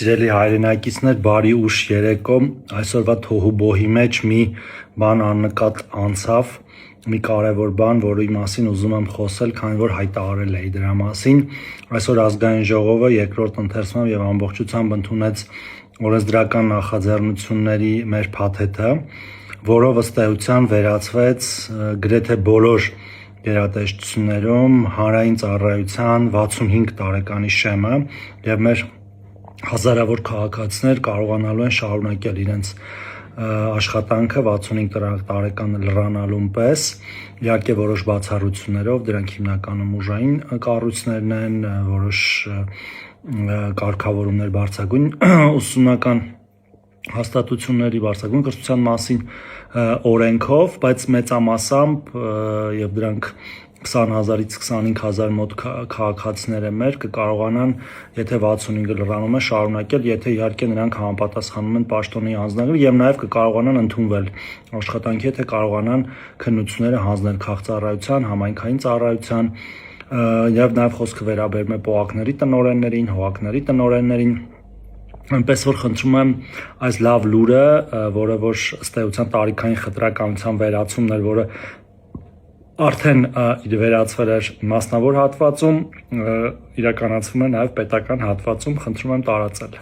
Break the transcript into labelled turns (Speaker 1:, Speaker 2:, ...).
Speaker 1: Սիրելի հայրենակիցներ, բարի ուշ երեկո, այսօրվա թոհուբոհի մեջ մի բան աննկատ անցավ, մի կարևոր բան, որի մասին ուզում եմ խոսել, քանի որ հայտարարել էի դրա մասին։ Այսօր ազգային ժողովը երկրորդ ընթերցումով եւ ամբողջությամբ ընդունեց օրենսդրական նախաձեռնությունների մեր փաթեթը, որով ըստ էության վերացվեց գրեթե բոլոր գերատեսչություններում հանրային ծառայության 65 տարեկանի շեմը եւ մեր հազարավոր քաղաքացիներ կարողանալու են շարունակել իրենց աշխատանքը 65 տարեկան լրանալուն պես, իհարկե որոշ բացառություններով, դրանք հիմնականում ուժային կառույցներն են, որոշ կարգավորումներ բարձրագույն ուսումնական հաստատությունների բարձրագույն կրթության մասին օրենքով, բայց մեծամասամբ եւ դրանք 20,000-ից 25,000 մոտ քաղաքացիները մեր կկարողանան, եթե 65-ը լրանում է, շարունակել, եթե իհարկե նրանք համապատասխանում են պաշտոնի անձնագրին եւ նաեւ կկարողանան ընդունվել աշխատանքի, եթե կարողանան քննությունները հանձնել քաղծառայության, համայնքային ծառայության եւ նաեւ խոսքը վերաբերում է պոակների տնօրեններին, հողակների տնօրեններին։ Այնպես որ խնդրում եմ այս լավ լուրը, որը որ ըստ էության տարիքային խտրականության վերացումն էր, որը արդեն վերացվել էր մասնավոր հատվածում, իրականացվում է նաև պետական հատվածում, խնդրում եմ տարածել։